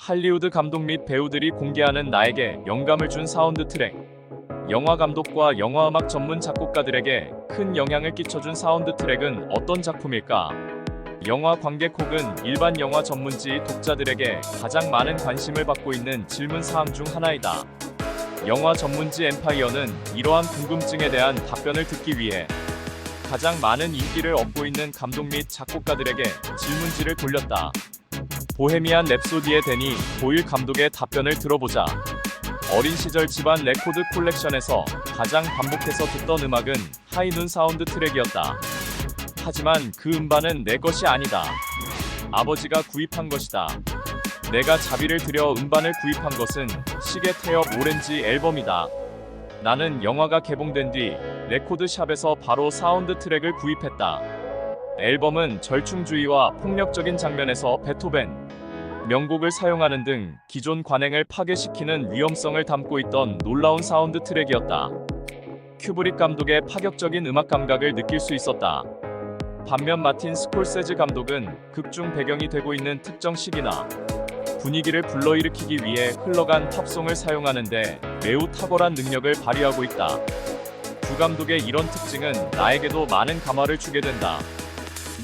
할리우드 감독 및 배우들이 공개하는 나에게 영감을 준 사운드 트랙. 영화 감독과 영화 음악 전문 작곡가들에게 큰 영향을 끼쳐준 사운드 트랙은 어떤 작품일까? 영화 관객 혹은 일반 영화 전문지 독자들에게 가장 많은 관심을 받고 있는 질문 사항 중 하나이다. 영화 전문지 엠파이어는 이러한 궁금증에 대한 답변을 듣기 위해 가장 많은 인기를 얻고 있는 감독 및 작곡가들에게 질문지를 돌렸다. 보헤미안 랩소디의 데니 보일 감독의 답변을 들어보자. 어린 시절 집안 레코드 콜렉션에서 가장 반복해서 듣던 음악은 하이눈 사운드 트랙이었다. 하지만 그 음반은 내 것이 아니다. 아버지가 구입한 것이다. 내가 자비를 들여 음반을 구입한 것은 시계 태엽 오렌지 앨범이다. 나는 영화가 개봉된 뒤 레코드샵에서 바로 사운드 트랙을 구입했다. 앨범은 절충주의와 폭력적인 장면에서 베토벤 명곡을 사용하는 등 기존 관행을 파괴시키는 위험성을 담고 있던 놀라운 사운드 트랙이었다. 큐브릭 감독의 파격적인 음악 감각을 느낄 수 있었다. 반면 마틴 스콜세즈 감독은 극중 배경이 되고 있는 특정 시기나 분위기를 불러일으키기 위해 흘러간 팝송을 사용하는데 매우 탁월한 능력을 발휘하고 있다. 두 감독의 이런 특징은 나에게도 많은 감화를 주게 된다.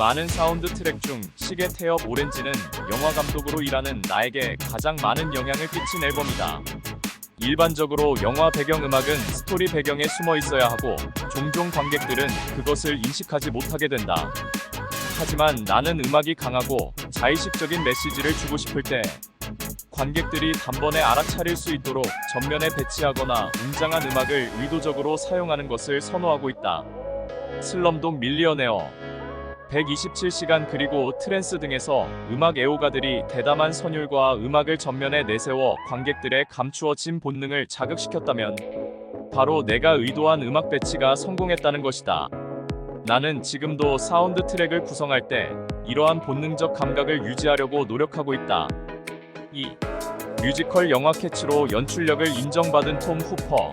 많은 사운드 트랙 중 시계 태엽 오렌지는 영화 감독으로 일하는 나에게 가장 많은 영향을 끼친 앨범이다. 일반적으로 영화 배경음악은 스토리 배경에 숨어 있어야 하고 종종 관객들은 그것을 인식하지 못하게 된다. 하지만 나는 음악이 강하고 자의식적인 메시지를 주고 싶을 때 관객들이 단번에 알아차릴 수 있도록 전면에 배치하거나 웅장한 음악을 의도적으로 사용하는 것을 선호하고 있다. 슬럼독 밀리어네어 127시간 그리고 트랜스 등에서 음악 애호가들이 대담한 선율과 음악을 전면에 내세워 관객들의 감추어진 본능을 자극시켰다면 바로 내가 의도한 음악 배치가 성공했다는 것이다. 나는 지금도 사운드 트랙을 구성할 때 이러한 본능적 감각을 유지하려고 노력하고 있다. 2. 뮤지컬 영화 캐치로 연출력을 인정받은 톰 후퍼.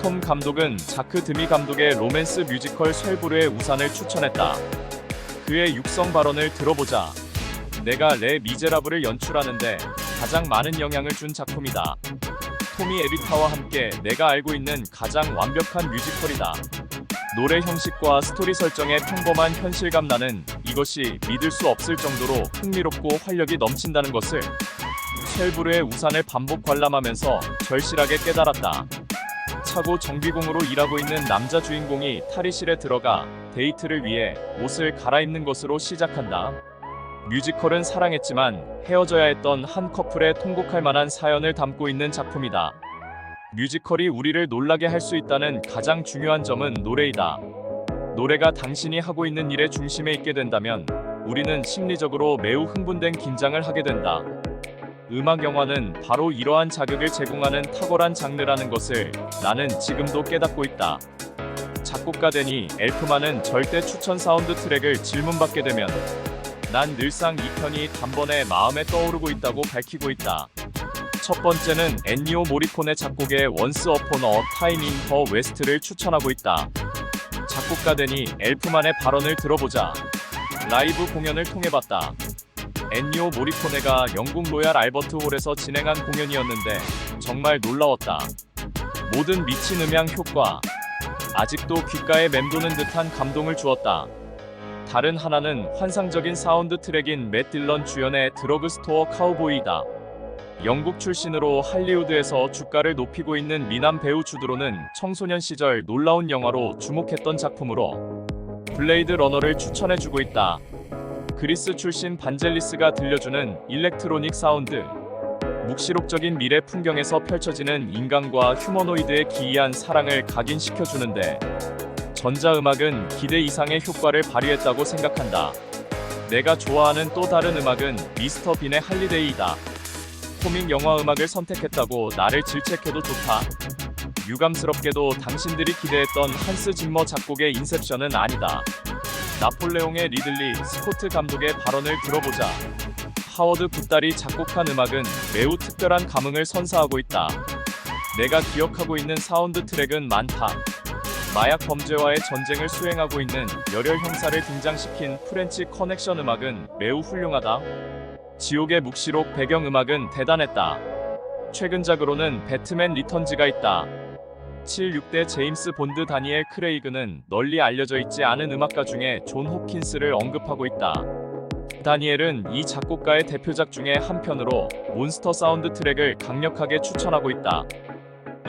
톰 감독은 자크 드미 감독의 로맨스 뮤지컬 쉘브르의 우산을 추천했다. 그의 육성 발언을 들어보자. 내가 레 미제라블을 연출하는데 가장 많은 영향을 준 작품이다. 토미 에비타와 함께 내가 알고 있는 가장 완벽한 뮤지컬이다. 노래 형식과 스토리 설정의 평범한 현실감, 나는 이것이 믿을 수 없을 정도로 흥미롭고 활력이 넘친다는 것을 쉘브르의 우산을 반복 관람하면서 절실하게 깨달았다. 차고 정비공으로 일하고 있는 남자 주인공이 탈의실에 들어가 데이트를 위해 옷을 갈아입는 것으로 시작한다. 뮤지컬은 사랑했지만 헤어져야 했던 한 커플의 통곡할 만한 사연을 담고 있는 작품이다. 뮤지컬이 우리를 놀라게 할 수 있다는 가장 중요한 점은 노래이다. 노래가 당신이 하고 있는 일의 중심에 있게 된다면 우리는 심리적으로 매우 흥분된 긴장을 하게 된다. 음악 영화는 바로 이러한 자극을 제공하는 탁월한 장르라는 것을 나는 지금도 깨닫고 있다. 작곡가 데니 엘프만은 절대 추천 사운드 트랙을 질문받게 되면 난 늘상 이 편이 단번에 마음에 떠오르고 있다고 밝히고 있다. 첫 번째는 엔니오 모리코네 작곡의 원스 어폰 어 타임 인 더 웨스트를 추천하고 있다. 작곡가 데니 엘프만의 발언을 들어보자. 라이브 공연을 통해 봤다. 엔니오 모리코네가 영국 로얄 알버트 홀에서 진행한 공연이었는데 정말 놀라웠다. 모든 미친 음향 효과, 아직도 귓가에 맴도는 듯한 감동을 주었다. 다른 하나는 환상적인 사운드 트랙인 맷 딜런 주연의 드러그스토어 카우보이다. 영국 출신으로 할리우드에서 주가를 높이고 있는 미남 배우 주드로는 청소년 시절 놀라운 영화로 주목했던 작품으로 블레이드 러너를 추천해주고 있다. 그리스 출신 반젤리스가 들려주는 일렉트로닉 사운드, 묵시록적인 미래 풍경에서 펼쳐지는 인간과 휴머노이드의 기이한 사랑을 각인시켜주는데 전자음악은 기대 이상의 효과를 발휘했다고 생각한다. 내가 좋아하는 또 다른 음악은 미스터 빈의 할리데이이다. 코믹 영화 음악을 선택했다고 나를 질책해도 좋다. 유감스럽게도 당신들이 기대했던 한스 짐머 작곡의 인셉션은 아니다. 나폴레옹의 리들리 스코트 감독의 발언을 들어보자. 하워드 굿달이 작곡한 음악은 매우 특별한 감흥을 선사하고 있다. 내가 기억하고 있는 사운드 트랙은 많다. 마약 범죄와의 전쟁을 수행하고 있는 열혈 형사를 등장시킨 프렌치 커넥션 음악은 매우 훌륭하다. 지옥의 묵시록 배경음악은 대단했다. 최근작으로는 배트맨 리턴즈가 있다. 76대 제임스 본드 다니엘 크레이그는 널리 알려져 있지 않은 음악가 중에 존 홉킨스를 언급하고 있다. 다니엘은 이 작곡가의 대표작 중에 한 편으로 몬스터 사운드 트랙을 강력하게 추천하고 있다.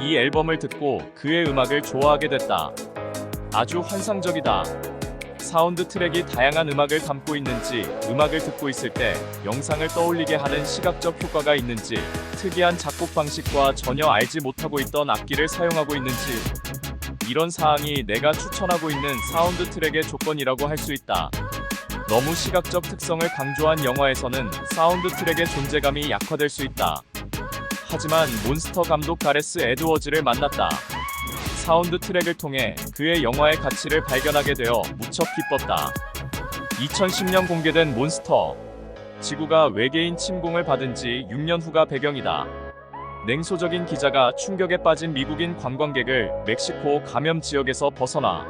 이 앨범을 듣고 그의 음악을 좋아하게 됐다. 아주 환상적이다. 사운드 트랙이 다양한 음악을 담고 있는지, 음악을 듣고 있을 때 영상을 떠올리게 하는 시각적 효과가 있는지, 특이한 작곡 방식과 전혀 알지 못하고 있던 악기를 사용하고 있는지, 이런 사항이 내가 추천하고 있는 사운드 트랙의 조건이라고 할 수 있다. 너무 시각적 특성을 강조한 영화에서는 사운드 트랙의 존재감이 약화될 수 있다. 하지만 몬스터 감독 가레스 에드워즈를 만났다. 사운드 트랙을 통해 그의 영화의 가치를 발견하게 되어 무척 기뻤다. 2010년 공개된 몬스터. 지구가 외계인 침공을 받은 지 6년 후가 배경이다. 냉소적인 기자가 충격에 빠진 미국인 관광객을 멕시코 감염 지역에서 벗어나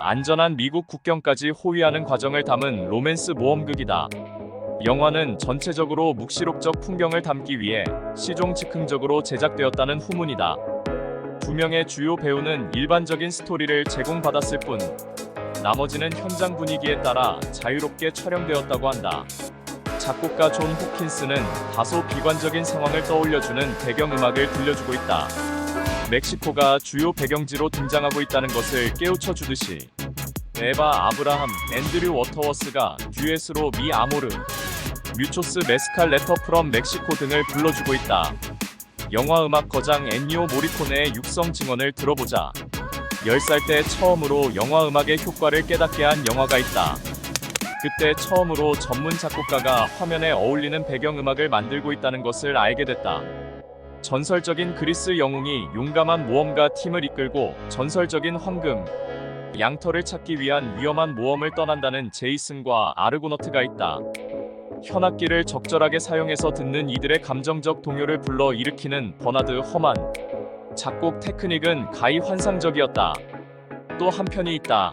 안전한 미국 국경까지 호위하는 과정을 담은 로맨스 모험극이다. 영화는 전체적으로 묵시록적 풍경을 담기 위해 시종 즉흥적으로 제작되었다는 후문이다. 두 명의 주요 배우는 일반적인 스토리를 제공받았을 뿐, 나머지는 현장 분위기에 따라 자유롭게 촬영되었다고 한다. 작곡가 존 호킨스는 다소 비관적인 상황을 떠올려주는 배경음악을 들려주고 있다. 멕시코가 주요 배경지로 등장하고 있다는 것을 깨우쳐 주듯이 에바 아브라함, 앤드류 워터워스가 듀엣으로 미 아모르, 뮤초스 메스칼 레터 프롬 멕시코 등을 불러주고 있다. 영화 음악 거장 엔니오 모리코네의 육성 증언을 들어보자. 10살 때 처음으로 영화 음악의 효과를 깨닫게 한 영화가 있다. 그때 처음으로 전문 작곡가가 화면에 어울리는 배경음악을 만들고 있다는 것을 알게 됐다. 전설적인 그리스 영웅이 용감한 모험가 팀을 이끌고 전설적인 황금, 양털을 찾기 위한 위험한 모험을 떠난다는 제이슨과 아르고너트가 있다. 현악기를 적절하게 사용해서 듣는 이들의 감정적 동요를 불러 일으키는 버나드 허만 작곡 테크닉은 가히 환상적이었다. 또 한편이 있다.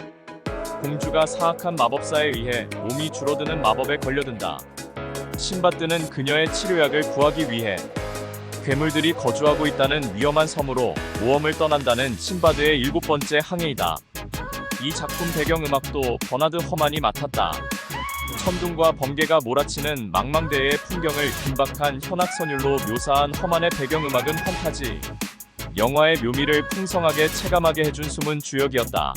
공주가 사악한 마법사에 의해 몸이 줄어드는 마법에 걸려든다. 신바드는 그녀의 치료약을 구하기 위해 괴물들이 거주하고 있다는 위험한 섬으로 모험을 떠난다는 신바드의 7번째 항해이다. 이 작품 배경음악도 버나드 허만이 맡았다. 천둥과 번개가 몰아치는 망망대해의 풍경을 긴박한 현악선율로 묘사한 허만의 배경음악은 판타지, 영화의 묘미를 풍성하게 체감하게 해준 숨은 주역이었다.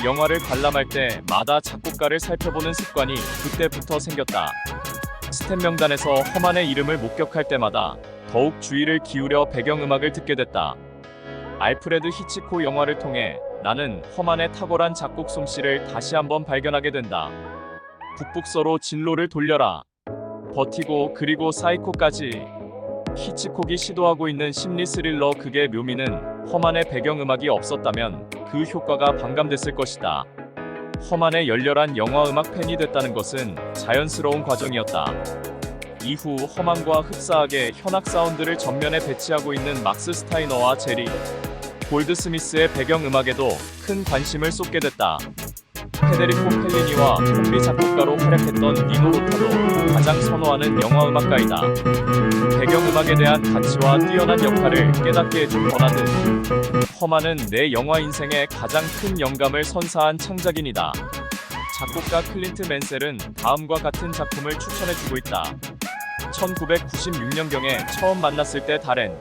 영화를 관람할 때마다 작곡가를 살펴보는 습관이 그때부터 생겼다. 스탯 명단에서 허만의 이름을 목격할 때마다 더욱 주의를 기울여 배경음악을 듣게 됐다. 알프레드 히치콕 영화를 통해 나는 허만의 탁월한 작곡 솜씨를 다시 한번 발견하게 된다. 북북서로 진로를 돌려라. 버티고 그리고 사이코까지. 히치콕이 시도하고 있는 심리 스릴러 극의 묘미는 허만의 배경음악이 없었다면 그 효과가 반감됐을 것이다. 허만의 열렬한 영화음악 팬이 됐다는 것은 자연스러운 과정이었다. 이후 허만과 흡사하게 현악 사운드를 전면에 배치하고 있는 막스 스타이너와 제리 골드스미스의 배경음악에도 큰 관심을 쏟게 됐다. 페데리코 펠리니와 콤비 작곡가로 활약했던 니노 로타도 가장 선호하는 영화음악가이다. 배경음악에 대한 가치와 뛰어난 역할을 깨닫게 해준 버나드 허만은 내 영화 인생에 가장 큰 영감을 선사한 창작인이다. 작곡가 클린트 맨셀은 다음과 같은 작품을 추천해주고 있다. 1996년경에 처음 만났을 때 다렌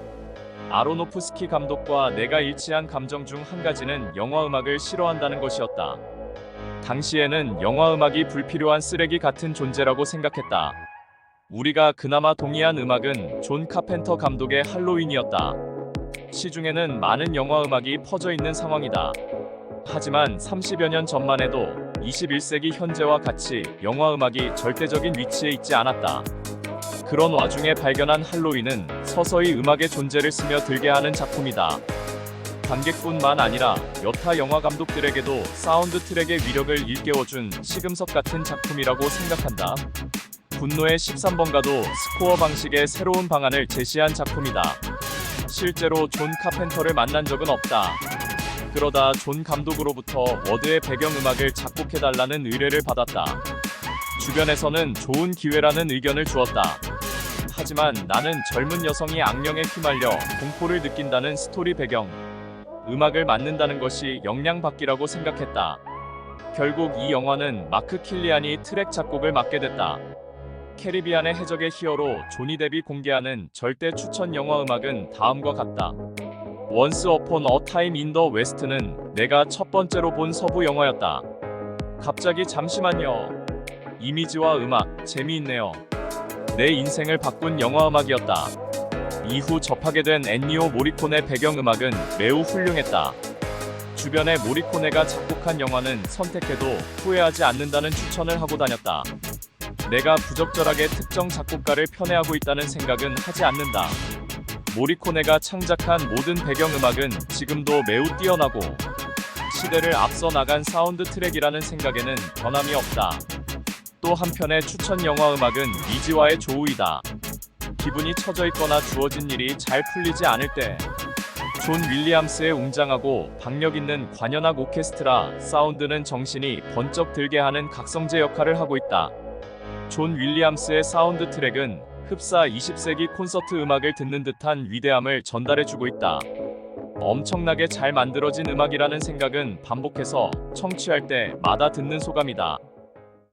아로노프스키 감독과 내가 일치한 감정 중 한 가지는 영화음악을 싫어한다는 것이었다. 당시에는 영화음악이 불필요한 쓰레기 같은 존재라고 생각했다. 우리가 그나마 동의한 음악은 존 카펜터 감독의 할로윈이었다. 시중에는 많은 영화음악이 퍼져 있는 상황이다. 하지만 30여 년 전만 해도 21세기 현재와 같이 영화음악이 절대적인 위치에 있지 않았다. 그런 와중에 발견한 할로윈은 서서히 음악의 존재를 스며들게 하는 작품이다. 관객뿐만 아니라 여타 영화 감독들에게도 사운드 트랙의 위력을 일깨워준 시금석 같은 작품이라고 생각한다. 분노의 13번가도 스코어 방식의 새로운 방안을 제시한 작품이다. 실제로 존 카펜터를 만난 적은 없다. 그러다 존 감독으로부터 워드의 배경음악을 작곡해달라는 의뢰를 받았다. 주변에서는 좋은 기회라는 의견을 주었다. 하지만 나는 젊은 여성이 악령에 휘말려 공포를 느낀다는 스토리 배경, 음악을 맡는다는 것이 영향받기라고 생각했다. 결국 이 영화는 마크 킬리안이 트랙 작곡을 맡게 됐다. 캐리비안의 해적의 히어로 조니 뎁이 공개하는 절대 추천 영화 음악은 다음과 같다. 원스 어폰 어 타임 인 더 웨스트는 내가 첫 번째로 본 서부 영화였다. 갑자기 잠시만요. 이미지와 음악 재미있네요. 내 인생을 바꾼 영화 음악이었다. 이후 접하게 된 엔니오 모리코네 배경음악은 매우 훌륭했다. 주변에 모리코네가 작곡한 영화는 선택해도 후회하지 않는다는 추천을 하고 다녔다. 내가 부적절하게 특정 작곡가를 편애하고 있다는 생각은 하지 않는다. 모리코네가 창작한 모든 배경음악은 지금도 매우 뛰어나고 시대를 앞서 나간 사운드 트랙이라는 생각에는 변함이 없다. 또 한편의 추천 영화 음악은 미지와의 조우이다. 기분이 처져 있거나 주어진 일이 잘 풀리지 않을 때 존 윌리엄스의 웅장하고 박력 있는 관현악 오케스트라 사운드는 정신이 번쩍 들게 하는 각성제 역할을 하고 있다. 존 윌리엄스의 사운드 트랙은 흡사 20세기 콘서트 음악을 듣는 듯한 위대함을 전달해주고 있다. 엄청나게 잘 만들어진 음악이라는 생각은 반복해서 청취할 때마다 듣는 소감이다.